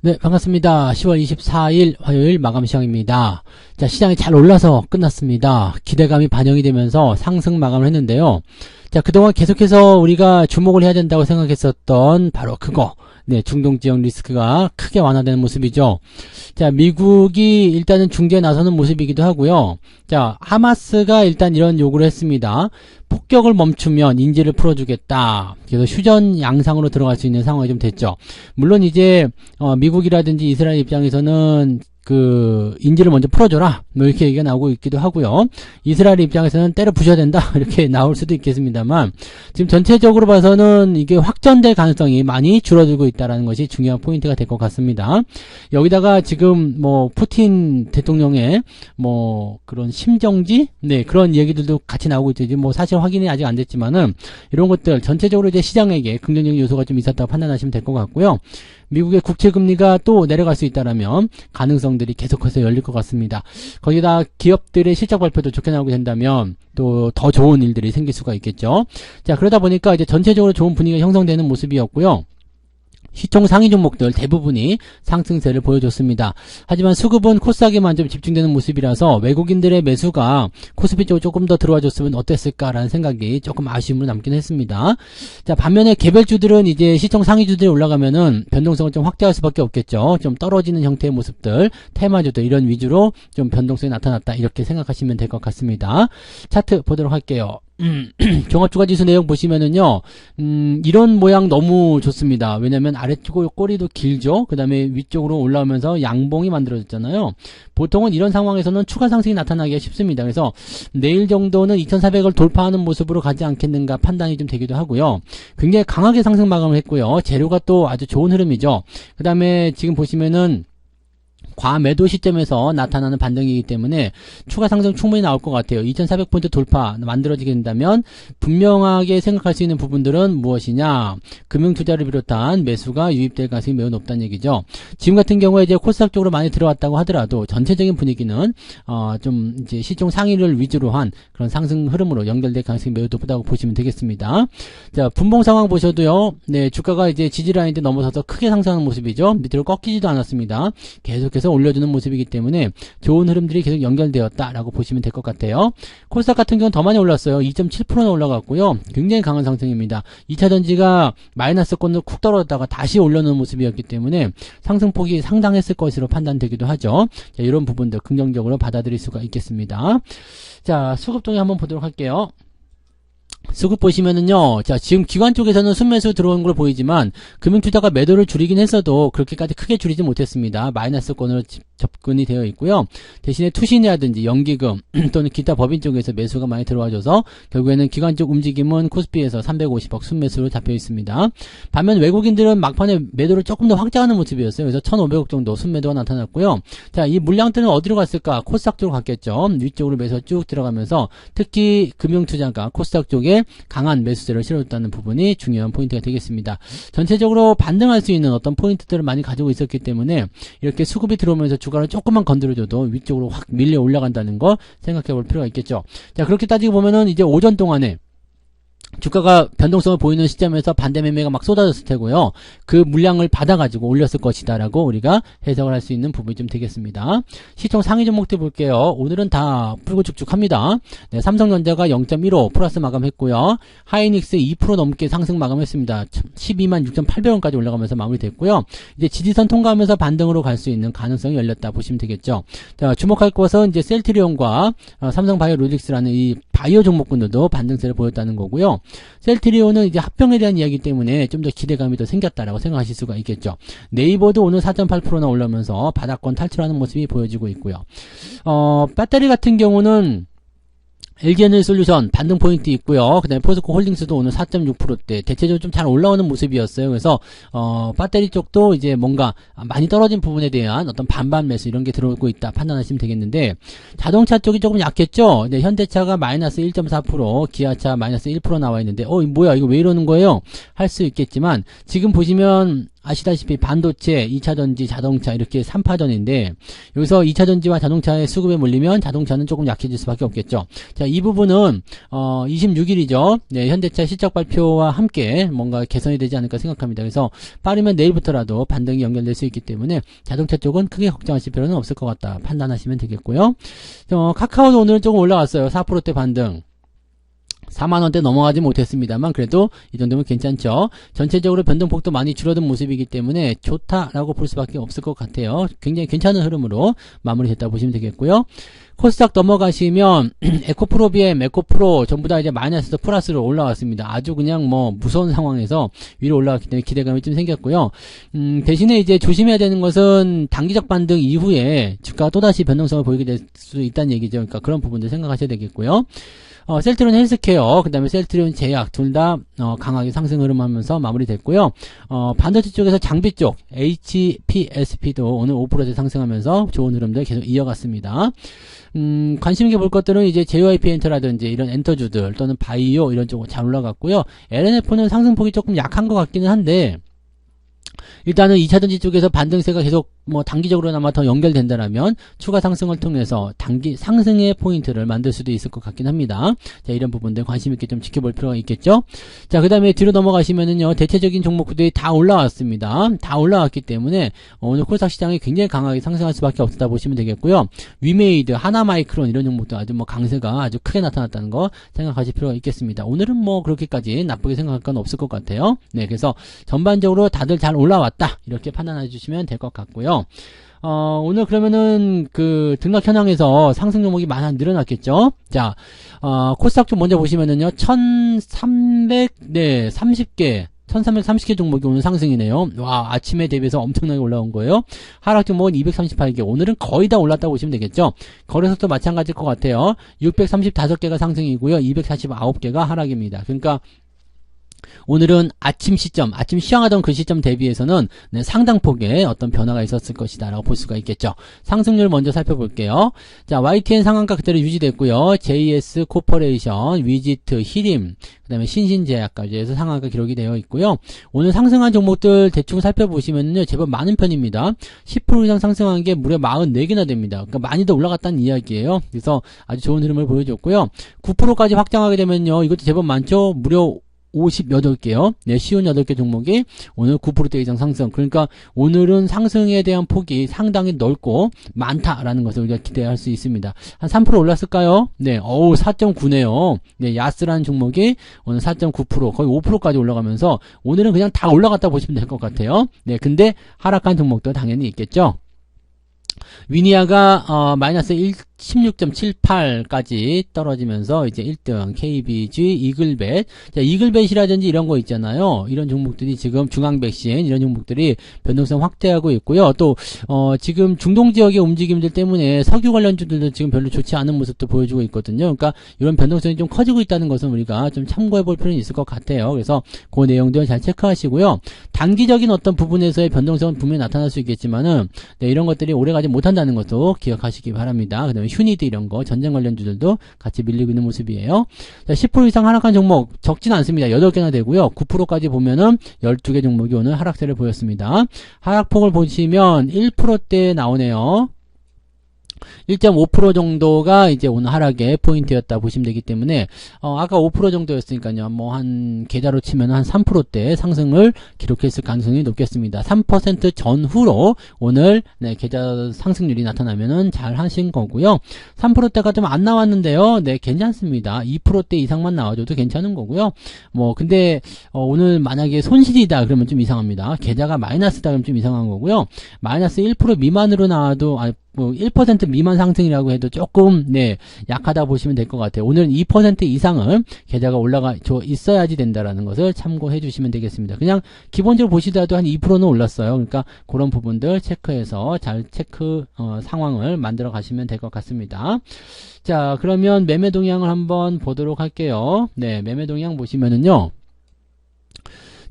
네, 반갑습니다. 10월 24일 화요일 마감 시황입니다. 자, 시장이 잘 올라서 끝났습니다. 기대감이 반영이 되면서 상승 마감을 했는데요. 자, 그동안 계속해서 우리가 주목을 해야 된다고 생각했었던 바로 그거. 네, 중동 지역 리스크가 크게 완화되는 모습이죠. 자, 미국이 일단은 중재에 나서는 모습이기도 하고요. 자, 하마스가 일단 이런 요구를 했습니다. 폭격을 멈추면 인질을 풀어주겠다. 그래서 휴전 양상으로 들어갈 수 있는 상황이 좀 됐죠. 물론 이제 미국이라든지 이스라엘 입장에서는 인질을 먼저 풀어줘라. 뭐 이렇게 얘기가 나오고 있기도 하고요. 이스라엘 입장에서는 때려 부셔야 된다. 이렇게 나올 수도 있겠습니다만, 지금 전체적으로 봐서는 이게 확전될 가능성이 많이 줄어들고 있다는 것이 중요한 포인트가 될 것 같습니다. 여기다가 지금 푸틴 대통령의 그런 심정지? 네, 그런 얘기들도 같이 나오고 있죠. 지금 사실 확인이 아직 안 됐지만은, 이런 것들 전체적으로 이제 시장에게 긍정적인 요소가 좀 있었다고 판단하시면 될 것 같고요. 미국의 국채금리가 또 내려갈 수 있다라면 가능성들이 계속해서 열릴 것 같습니다. 거기다 기업들의 실적 발표도 좋게 나오게 된다면 또 더 좋은 일들이 생길 수가 있겠죠. 자, 그러다 보니까 이제 전체적으로 좋은 분위기가 형성되는 모습이었고요. 시총 상위 종목들 대부분이 상승세를 보여줬습니다. 하지만 수급은 코스닥에만 좀 집중되는 모습이라서 외국인들의 매수가 코스피 쪽으로 조금 더 들어와줬으면 어땠을까라는 생각이 조금 아쉬움으로 남긴 했습니다. 자, 반면에 개별주들은 이제 시총 상위주들이 올라가면은 변동성을 좀 확대할 수밖에 없겠죠. 좀 떨어지는 형태의 모습들, 테마주들 이런 위주로 좀 변동성이 나타났다 이렇게 생각하시면 될 것 같습니다. 차트 보도록 할게요. 종합주가지수 내용 보시면은요, 이런 모양 너무 좋습니다. 왜냐면 아래쪽 꼬리도 길죠? 그 다음에 위쪽으로 올라오면서 양봉이 만들어졌잖아요. 보통은 이런 상황에서는 추가 상승이 나타나기가 쉽습니다. 그래서 내일 정도는 2400을 돌파하는 모습으로 가지 않겠는가 판단이 좀 되기도 하고요. 굉장히 강하게 상승 마감을 했고요. 재료가 또 아주 좋은 흐름이죠. 그 다음에 지금 보시면은 과매도 시점에서 나타나는 반등이기 때문에 추가 상승 충분히 나올 것 같아요. 2400포인트 돌파 만들어지게 된다면 분명하게 생각할 수 있는 부분들은 무엇이냐, 금융투자를 비롯한 매수가 유입될 가능성이 매우 높다는 얘기죠. 지금 같은 경우에 이제 코스닥 쪽으로 많이 들어왔다고 하더라도 전체적인 분위기는 좀 이제 시총 상위를 위주로 한 그런 상승 흐름으로 연결될 가능성이 매우 높다고 보시면 되겠습니다. 자, 분봉 상황 보셔도요, 네, 주가가 이제 지지라인대 넘어서서 크게 상승하는 모습이죠. 밑으로 꺾이지도 않았습니다. 계속해서 올려주는 모습이기 때문에 좋은 흐름들이 계속 연결되었다라고 보시면 될 것 같아요. 코스닥 같은 경우는 더 많이 올랐어요. 2.7%나 올라갔고요. 굉장히 강한 상승입니다. 2차 전지가 마이너스권으로 쿡 떨어졌다가 다시 올려놓은 모습이었기 때문에 상승폭이 상당했을 것으로 판단되기도 하죠. 자, 이런 부분들 긍정적으로 받아들일 수가 있겠습니다. 자, 수급동에 한번 보도록 할게요. 수급 보시면은요, 자, 지금 기관 쪽에서는 순매수 들어온 걸 보이지만, 금융투자가 매도를 줄이긴 했어도, 그렇게까지 크게 줄이지 못했습니다. 마이너스권으로 접근이 되어 있고요. 대신에 투신이라든지 연기금, 또는 기타 법인 쪽에서 매수가 많이 들어와줘서, 결국에는 기관 쪽 움직임은 코스피에서 350억 순매수로 잡혀 있습니다. 반면 외국인들은 막판에 매도를 조금 더 확장하는 모습이었어요. 그래서 1,500억 정도 순매도가 나타났고요. 자, 이 물량들은 어디로 갔을까? 코스닥 쪽으로 갔겠죠. 위쪽으로 매수가 쭉 들어가면서, 특히 금융투자가 코스닥 쪽에 강한 매수세를 실어줬다는 부분이 중요한 포인트가 되겠습니다. 전체적으로 반등할 수 있는 어떤 포인트들을 많이 가지고 있었기 때문에 이렇게 수급이 들어오면서 주가를 조금만 건드려줘도 위쪽으로 확 밀려 올라간다는 거 생각해 볼 필요가 있겠죠. 자, 그렇게 따지고 보면은 이제 오전 동안에 주가가 변동성을 보이는 시점에서 반대 매매가 막 쏟아졌을 테고요. 그 물량을 받아가지고 올렸을 것이다라고 우리가 해석을 할 수 있는 부분이 좀 되겠습니다. 시총 상위 종목들 볼게요. 오늘은 다 풀고 쭉쭉합니다. 네, 삼성전자가 0.15 플러스 마감했고요. 하이닉스 2% 넘게 상승 마감했습니다. 12만 6,800원까지 올라가면서 마무리됐고요. 이제 지지선 통과하면서 반등으로 갈 수 있는 가능성이 열렸다 보시면 되겠죠. 자, 주목할 것은 이제 셀트리온과 삼성바이오로직스라는 이 바이오 종목군들도 반등세를 보였다는 거고요. 셀트리온은 이제 합병에 대한 이야기 때문에 좀 더 기대감이 더 생겼다라고 생각하실 수가 있겠죠. 네이버도 오늘 4.8%나 올라오면서 바닥권 탈출하는 모습이 보여지고 있고요. 배터리 같은 경우는 LG에너지솔루션 반등 포인트 있고요. 그 다음에 포스코 홀딩스도 오늘 4.6%대 대체적으로 좀 잘 올라오는 모습이었어요. 그래서 배터리 쪽도 이제 뭔가 많이 떨어진 부분에 대한 어떤 반반 매수 이런 게 들어오고 있다 판단하시면 되겠는데, 자동차 쪽이 조금 약했죠. 네, 현대차가 마이너스 1.4%, 기아차 마이너스 1% 나와 있는데 뭐야 이거 왜 이러는 거예요? 할 수 있겠지만 지금 보시면 아시다시피 반도체, 2차전지, 자동차 이렇게 3파전인데 여기서 2차전지와 자동차의 수급에 몰리면 자동차는 조금 약해질 수밖에 없겠죠. 자, 이 부분은 26일이죠. 네, 현대차 실적 발표와 함께 뭔가 개선이 되지 않을까 생각합니다. 그래서 빠르면 내일부터라도 반등이 연결될 수 있기 때문에 자동차 쪽은 크게 걱정하실 필요는 없을 것 같다 판단하시면 되겠고요. 카카오도 오늘은 조금 올라왔어요. 4%대 반등. 4만원대 넘어가지 못했습니다만 그래도 이 정도면 괜찮죠. 전체적으로 변동폭도 많이 줄어든 모습이기 때문에 좋다라고 볼 수밖에 없을 것 같아요. 굉장히 괜찮은 흐름으로 마무리됐다고 보시면 되겠고요. 코스닥 넘어가시면 에코프로비엠, 에코프로 전부 다 이제 마이너스에서 플러스로 올라왔습니다. 아주 그냥 뭐 무서운 상황에서 위로 올라왔기 때문에 기대감이 좀 생겼고요. 대신에 이제 조심해야 되는 것은 단기적 반등 이후에 주가가 또다시 변동성을 보이게 될 수 있다는 얘기죠. 그러니까 그런 부분들 생각하셔야 되겠고요. 셀트리온 헬스케어, 그 다음에 셀트리온 제약, 둘 다, 강하게 상승 흐름하면서 마무리됐고요. 반도체 쪽에서 장비 쪽, HPSP도 오늘 5% 상승하면서 좋은 흐름들 계속 이어갔습니다. 관심있게 볼 것들은 이제 JYP 엔터라든지 이런 엔터주들 또는 바이오 이런 쪽으로 잘 올라갔고요. LNF는 상승폭이 조금 약한 것 같기는 한데, 일단은 2차전지 쪽에서 반등세가 계속 뭐 단기적으로나마 더 연결된다라면 추가 상승을 통해서 단기 상승의 포인트를 만들 수도 있을 것 같긴 합니다. 자, 이런 부분들 관심 있게 좀 지켜볼 필요가 있겠죠. 자, 그 다음에 뒤로 넘어가시면은요, 대체적인 종목들이 다 올라왔습니다. 다 올라왔기 때문에 오늘 코스닥 시장이 굉장히 강하게 상승할 수밖에 없다 보시면 되겠고요. 위메이드, 하나마이크론 이런 종목도 아주 뭐 강세가 아주 크게 나타났다는 거 생각하실 필요가 있겠습니다. 오늘은 뭐 그렇게까지 나쁘게 생각할 건 없을 것 같아요. 네, 그래서 전반적으로 다들 잘 올라왔다 이렇게 판단해 주시면 될 것 같고요. 오늘 그러면은 그 등락 현황에서 상승 종목이 많이 늘어났겠죠. 자, 코스닥 좀 먼저 보시면은요, 1330개 종목이 오늘 상승이네요. 와, 아침에 대비해서 엄청나게 올라온 거예요. 하락 종목은 238개. 오늘은 거의 다 올랐다고 보시면 되겠죠. 거래소도 마찬가지일 것 같아요. 635개가 상승이고요. 249개가 하락입니다. 그러니까 오늘은 아침 시황하던 그 시점 대비해서는 상당폭의 어떤 변화가 있었을 것이다 라고 볼 수가 있겠죠. 상승률 먼저 살펴볼게요. 자, YTN 상한가 그대로 유지됐고요. JS 코퍼레이션, 위지트, 히림, 그 다음에 신신제약까지 해서 상한가 기록이 되어 있고요. 오늘 상승한 종목들 대충 살펴보시면요, 제법 많은 편입니다. 10% 이상 상승한 게 무려 44개나 됩니다. 그러니까 많이 더 올라갔다는 이야기예요. 그래서 아주 좋은 흐름을 보여줬고요. 9%까지 확장하게 되면요, 이것도 제법 많죠. 무려 58개요. 네, 58개 종목이 오늘 9% 이상 상승. 그러니까 오늘은 상승에 대한 폭이 상당히 넓고 많다라는 것을 우리가 기대할 수 있습니다. 한 3% 올랐을까요? 네, 4.9네요. 네, 야스라는 종목이 오늘 4.9%, 거의 5%까지 올라가면서 오늘은 그냥 다 올라갔다 보시면 될 것 같아요. 네, 근데 하락한 종목도 당연히 있겠죠. 위니아가 마이너스 16.78까지 떨어지면서 이제 1등 KBG, 이글벳. 자, 이글벳이라든지 이런 거 있잖아요. 이런 종목들이 지금 중앙백신 이런 종목들이 변동성 확대하고 있고요. 또 지금 중동 지역의 움직임들 때문에 석유 관련주들도 지금 별로 좋지 않은 모습도 보여주고 있거든요. 그러니까 이런 변동성이 좀 커지고 있다는 것은 우리가 좀 참고해 볼 필요는 있을 것 같아요. 그래서 그 내용들 잘 체크하시고요. 단기적인 어떤 부분에서의 변동성은 분명히 나타날 수 있겠지만은 네, 이런 것들이 오래가지 못한다는 것도 기억하시기 바랍니다. 그 다음에 휴니드 이런 거 전쟁 관련주들도 같이 밀리고 있는 모습이에요. 자, 10% 이상 하락한 종목 적진 않습니다. 8개나 되고요. 9%까지 보면은 12개 종목이 오늘 하락세를 보였습니다. 하락폭을 보시면 1%대 나오네요. 1.5% 정도가 이제 오늘 하락의 포인트였다 보시면 되기 때문에 아까 5% 정도였으니까요. 뭐 한 계좌로 치면 한 3%대 상승을 기록했을 가능성이 높겠습니다. 3% 전후로 오늘 네, 계좌 상승률이 나타나면은 잘 하신 거고요. 3%대가 좀 안 나왔는데요. 네, 괜찮습니다. 2%대 이상만 나와줘도 괜찮은 거고요. 뭐 근데 오늘 만약에 손실이다 그러면 좀 이상합니다. 계좌가 마이너스다 그러면 좀 이상한 거고요. 마이너스 1% 미만으로 나와도 뭐 1% 미만 상승이라고 해도 조금 네 약하다 보시면 될 것 같아요. 오늘은 2% 이상은 계좌가 올라가 있어야지 된다라는 것을 참고해 주시면 되겠습니다. 그냥 기본적으로 보시더라도 한 2%는 올랐어요. 그러니까 그런 부분들 체크해서 잘 상황을 만들어 가시면 될 것 같습니다. 자, 그러면 매매 동향을 한번 보도록 할게요. 네, 매매 동향 보시면은요.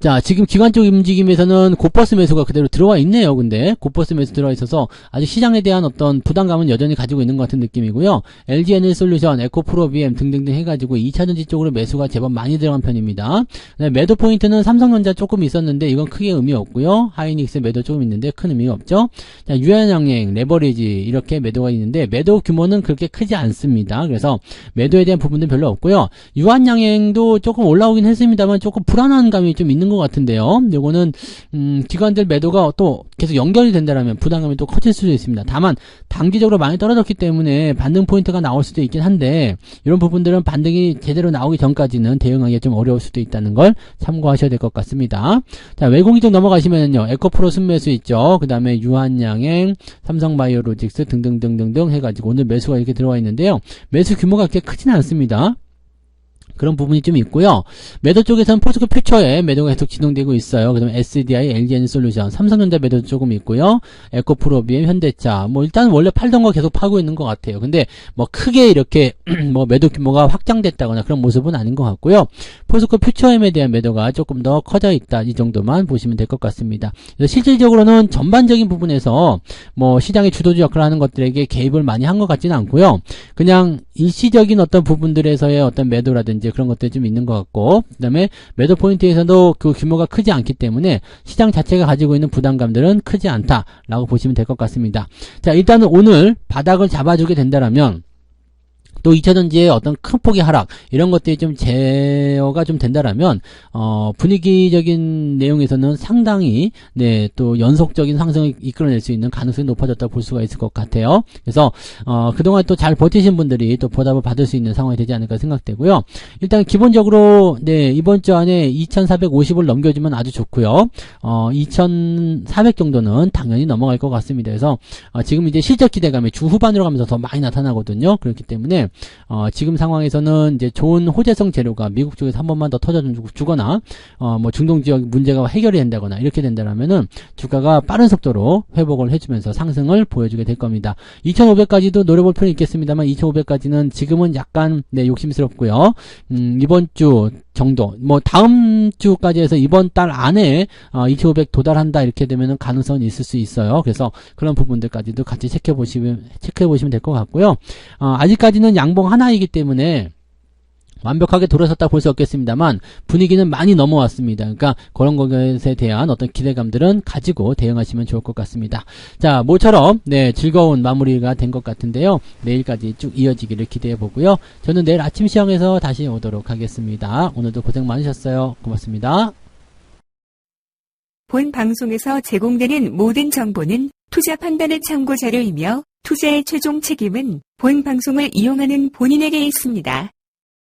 자, 지금 기관적 움직임에서는 곧버스 매수가 그대로 들어와 있네요. 근데 곧버스 매수 들어와 있어서 아직 시장에 대한 어떤 부담감은 여전히 가지고 있는 것 같은 느낌이고요. LG에너지솔루션, 에코프로, BM 등등등 해가지고 2차전지 쪽으로 매수가 제법 많이 들어간 편입니다. 매도 포인트는 삼성전자 조금 있었는데 이건 크게 의미 없고요. 하이닉스 매도 조금 있는데 큰 의미가 없죠. 자, 유한양행, 레버리지 이렇게 매도가 있는데 매도 규모는 그렇게 크지 않습니다. 그래서 매도에 대한 부분은 별로 없고요. 유한양행도 조금 올라오긴 했습니다만 조금 불안한 감이 좀 있는 것 같은데요. 요거는 기관들 매도가 또 계속 연결이 된다라면 부담감이 또 커질 수도 있습니다. 다만 단기적으로 많이 떨어졌기 때문에 반등 포인트가 나올 수도 있긴 한데 이런 부분들은 반등이 제대로 나오기 전까지는 대응하기가 좀 어려울 수도 있다는 걸 참고하셔야 될 것 같습니다. 자, 외국인 쪽 넘어가시면요. 에코프로 순매수 있죠. 그 다음에 유한양행, 삼성바이오로직스 등등등등등 해가지고 오늘 매수가 이렇게 들어와 있는데요. 매수 규모가 그렇게 크지는 않습니다. 그런 부분이 좀 있고요. 매도 쪽에서는 포스코 퓨처에 매도가 계속 진행되고 있어요. 그 다음에 SDI, LG에너지솔루션, 삼성전자 매도 조금 있고요. 에코프로, BM, 현대차. 뭐 일단 원래 팔던 거 계속 파고 있는 것 같아요. 근데 뭐 크게 이렇게 뭐 매도 규모가 확장됐다거나 그런 모습은 아닌 것 같고요. 포스코 퓨처엠에 대한 매도가 조금 더 커져 있다. 이 정도만 보시면 될 것 같습니다. 그래서 실질적으로는 전반적인 부분에서 뭐 시장의 주도주 역할을 하는 것들에게 개입을 많이 한 것 같지는 않고요. 그냥 일시적인 어떤 부분들에서의 어떤 매도라든지 그런 것들이 좀 있는 것 같고, 그 다음에 매도 포인트에서도 그 규모가 크지 않기 때문에 시장 자체가 가지고 있는 부담감들은 크지 않다라고 보시면 될 것 같습니다. 자, 일단은 오늘 바닥을 잡아주게 된다라면 또 2차전지의 어떤 큰 폭의 하락 이런 것들이 좀 제어가 좀 된다라면 분위기적인 내용에서는 상당히 또 연속적인 상승을 이끌어낼 수 있는 가능성이 높아졌다고 볼 수가 있을 것 같아요. 그래서 그동안 또 잘 버티신 분들이 또 보답을 받을 수 있는 상황이 되지 않을까 생각되고요. 일단 기본적으로 이번 주 안에 2450을 넘겨주면 아주 좋고요. 2400 정도는 당연히 넘어갈 것 같습니다. 그래서 지금 이제 실적 기대감이 주 후반으로 가면서 더 많이 나타나거든요. 그렇기 때문에 지금 상황에서는 이제 좋은 호재성 재료가 미국 쪽에서 한 번만 더 터져주거나 뭐 중동 지역 문제가 해결이 된다거나 이렇게 된다라면은 주가가 빠른 속도로 회복을 해주면서 상승을 보여주게 될 겁니다. 2500까지도 노려볼 필요는 있겠습니다만 2500까지는 지금은 약간 욕심스럽고요. 이번 주 정도 뭐 다음 주까지 해서 이번 달 안에 2500 도달한다 이렇게 되면은 가능성이 있을 수 있어요. 그래서 그런 부분들까지도 같이 체크해 보시면 될 것 같고요. 아직까지는 양봉 하나이기 때문에 완벽하게 돌아섰다 볼 수 없겠습니다만 분위기는 많이 넘어왔습니다. 그러니까 그런 것에 대한 어떤 기대감들은 가지고 대응하시면 좋을 것 같습니다. 자, 모처럼 즐거운 마무리가 된 것 같은데요. 내일까지 쭉 이어지기를 기대해 보고요. 저는 내일 아침 시황에서 다시 오도록 하겠습니다. 오늘도 고생 많으셨어요. 고맙습니다. 본 방송에서 제공되는 모든 정보는 투자 판단의 참고 자료이며 투자의 최종 책임은 본 방송을 이용하는 본인에게 있습니다.